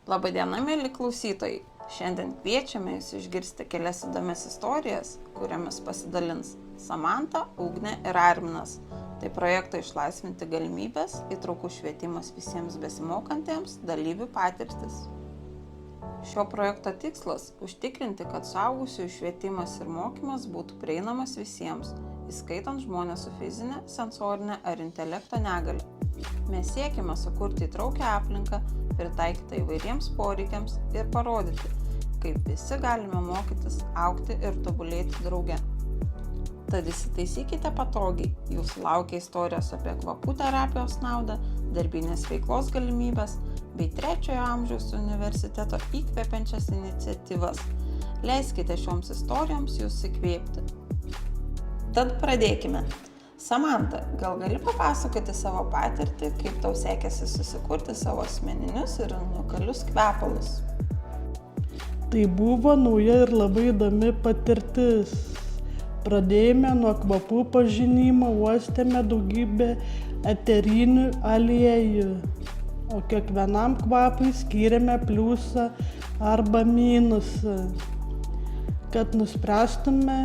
Labadiena, mėly klausytojai! Šiandien kviečiame jūs išgirsti kelias įdomias istorijas, kuriamis pasidalins Samanta, Ugnė ir Arminas. Tai projekto Išlaisvinti galimybės, įtraukus švietimas visiems besimokantiems dalyvių patirtis. Šio projekto tikslas – užtikrinti, kad suaugusiųjų švietimas ir mokymas būtų prieinamas visiems, įskaitant žmonės su fizinė, sensorinė ar intelekto negalia. Mes siekime sukurti įtraukią aplinką, pritaikytą įvairiems poreikiams ir parodyti, kaip visi galime mokytis, augti ir tobulėti drauge. Tad įsitaisykite patogiai, jūsų laukia istorijos apie kvapų terapijos naudą, darbinės veiklos galimybės bei 3-ojo amžiaus universiteto įkvepiančias iniciatyvas. Leiskite šioms istorijoms jūs įkvėpti. Tad pradėkime. Samanta, gal gali papasakoti savo patirtį, kaip tau sekėsi susikurti savo asmeninius ir unikalius kvepalus? Tai buvo nauja ir labai įdomi patirtis. Pradėjome nuo kvapų pažinimo, uostėme daugybę eterinių aliejų, o kiekvienam kvapui skyrėme pliusą arba minusą, kad nuspręstume,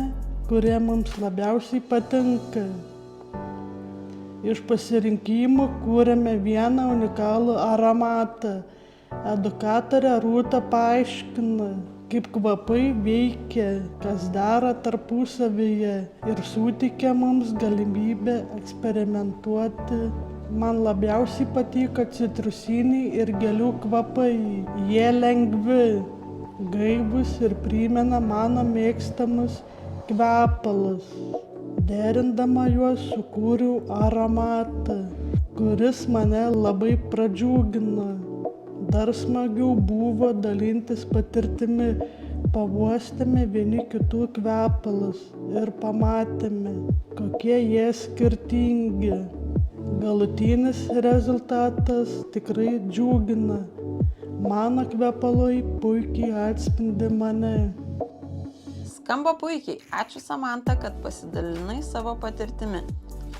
kurie mums labiausiai patinka. Iš pasirinkimų kūrėme vieną unikalų aromatą. Edukatorė Rūta paaiškina, kaip kvapai veikia, kas dera tarpusavyje ir suteikia mums galimybę eksperimentuoti. Man labiausiai patiko citrusiniai ir gėlių kvapai. Jie lengvi, gaivūs ir primena mano mėgstamus kvepalus. Derindama juos sukūriau aromatą, kuris mane labai pradžiugino. Dar smagiau buvo dalintis patirtimi, pauostėme vieni kitų kvepalus ir pamatėme, kokie jie skirtingi. Galutinis rezultatas tikrai džiugina. Mano kvepalai puikiai atspindi mane. Skamba puikiai. Ačiū Samanta, kad pasidalinai savo patirtimi.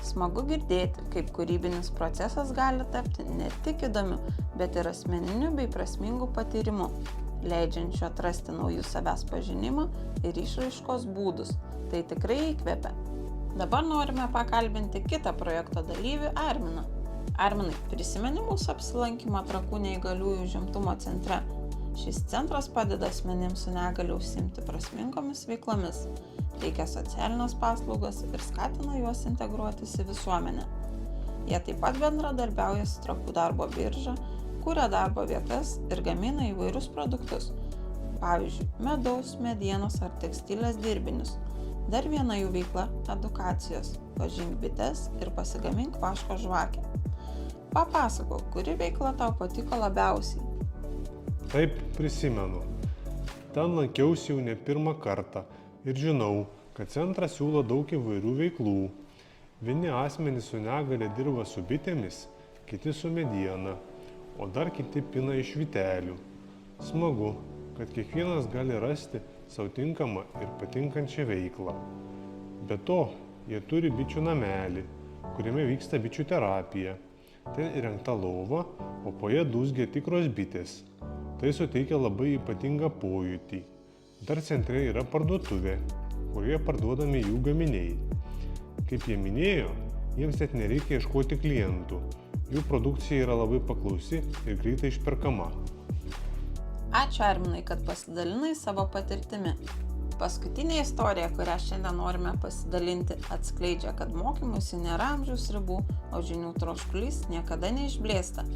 Smagu girdėti, kaip kūrybinis procesas gali tapti ne tik įdomiu, bet ir asmeniniu bei prasmingu patyrimu, leidžiančiu atrasti naujus savęs pažinimo ir išraiškos būdus. Tai tikrai įkvepia. Dabar norime pakalbinti kitą projekto dalyvį Arminą. Arminai, prisimeni mūsų apsilankymą Trakų neįgaliųjų užimtumo centre? Šis centras padeda asmenims su negalia užsiimti prasmingomis veiklomis, teikia socialinės paslaugas ir skatina juos integruotis į visuomenę. Jie taip pat bendradarbiauja su Trakų darbo birža, kuria darbo vietas ir gamina įvairius produktus, pavyzdžiui, medaus, medienos ar tekstilės dirbinius. Dar viena jų veikla – edukacijos, pažink bites ir pasigamink vaško žvakę. Papasakok, kuri veikla tau patiko labiausiai? Taip, prisimenu. Ten lankiausi jau ne pirmą kartą ir žinau, kad centras siūlo daug įvairių veiklų. Vieni asmenys su negalia dirba su bitėmis, kiti su mediena, o dar kiti pina iš vytelių. Smagu, kad kiekvienas gali rasti sau tinkamą ir patinkančią veiklą. Be to, jie turi bičių namelį, kuriame vyksta bičių terapija. Ten įrengta lova, o po ja dūzgia tikros bitės. Tai suteikia labai ypatingą pojūtį. Dar centre yra parduotuvė, kurioje parduodami jų gaminiai. Kaip jie minėjo, jiems net nereikia ieškoti klientų. Jų produkcija yra labai paklausi ir greitai išperkama. Ačiū Arminai, kad pasidalinai savo patirtimi. Paskutinė istorija, kurią šiandien norime pasidalinti, atskleidžia, kad mokymuisi nėra amžiaus ribų, o žinių troškulys niekada neišblėsta.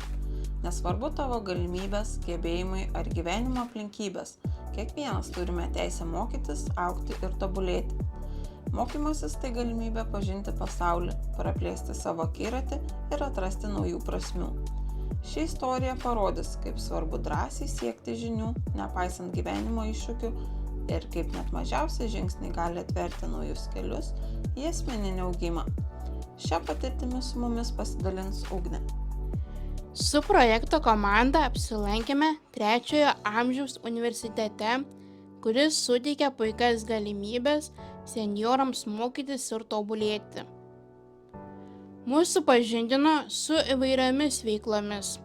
Nesvarbu tavo galimybės, gebėjimai ar gyvenimo aplinkybės, kiekvienas turime teisę mokytis, augti ir tobulėti. Mokymasis tai galimybė pažinti pasaulį, praplėsti savo akiratį ir atrasti naujų prasmių. Ši istorija parodys, kaip svarbu drąsiai siekti žinių, nepaisant gyvenimo iššūkių ir kaip net mažiausi žingsniai gali atverti naujus kelius į asmeninį augimą. Šią patirtimį su mumis pasidalins Ugnė. Su projekto komanda apsilankėme 3-ojo amžiaus universitete, kuris suteikia puikias galimybės senjorams mokytis ir tobulėti. Mūsų supažindino su įvairiomis veiklomis.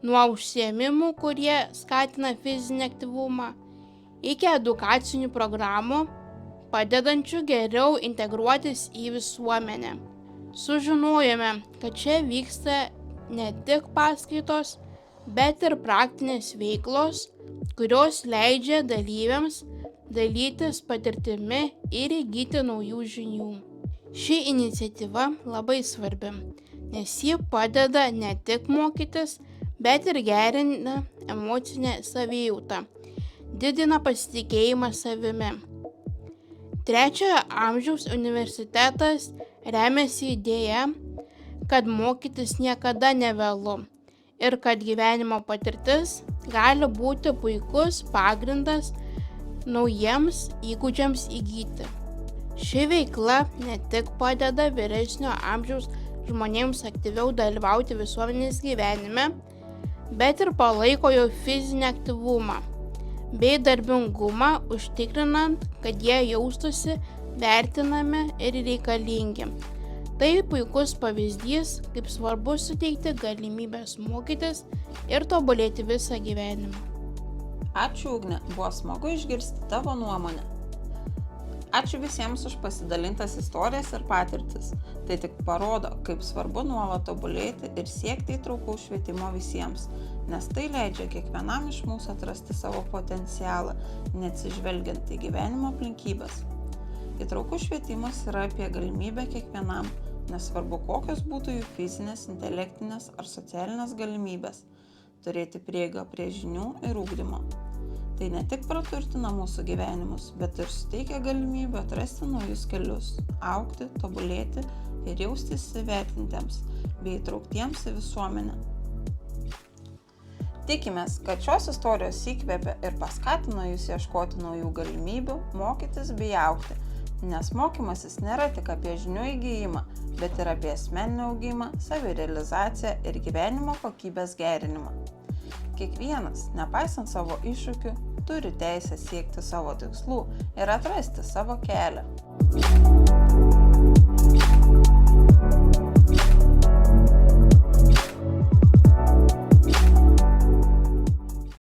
nuo užsiėmimų, kurie skatina fizinį aktyvumą, iki edukacinių programų, padedančių geriau integruotis į visuomenę. Sužinojome, kad čia vyksta ne tik paskaitos, bet ir praktinės veiklos, kurios leidžia dalyviams dalytis patirtimi ir įgyti naujų žinių. Ši iniciatyva labai svarbi, nes ji padeda ne tik mokytis, bet ir gerina emocinę savijautą, didina pasitikėjimą savimi. Trečiojo amžiaus universitetas remiasi idėja, kad mokytis niekada nevėlu ir kad gyvenimo patirtis gali būti puikus pagrindas naujiems įgūdžiams įgyti. Ši veikla ne tik padeda vyresnio amžiaus žmonėms aktyviau dalyvauti visuomenės gyvenime, bet ir palaiko jų fizinį aktyvumą bei darbingumą, užtikrinant, kad jie jaustųsi vertinami ir reikalingi. Tai puikus pavyzdys, kaip svarbu suteikti galimybės mokytis ir tobulėti visą gyvenimą. Ačiū, Ugne, buvo smagu išgirsti tavo nuomonę. Ačiū visiems už pasidalintas istorijas ir patirtis. Tai tik parodo, kaip svarbu nuolat tobulėti ir siekti įtraukaus švietimo visiems, nes tai leidžia kiekvienam iš mūsų atrasti savo potencialą, neatsižvelgiant į gyvenimo aplinkybes. Įtraukus švietimas yra apie galimybę kiekvienam, nesvarbu kokios būtų jų fizinės, intelektinės ar socialinės galimybės, turėti prieigą prie žinių ir ugdymo. Tai ne tik praturtina mūsų gyvenimus, bet ir suteikia galimybę atrasti naujus kelius, augti, tobulėti ir jaustis įvertintiems bei įtrauktiems į visuomenę. Tikimės, kad šios istorijos įkvėpė ir paskatino jūs ieškoti naujų galimybių, mokytis bei augti, nes mokymasis nėra tik apie žinių įgijimą, bet ir apie asmeninį augimą, savirealizaciją ir gyvenimo kokybės gerinimą. Kiekvienas, nepaisant savo iššūkių, turi teisę siekti savo tikslų ir atrasti savo kelią.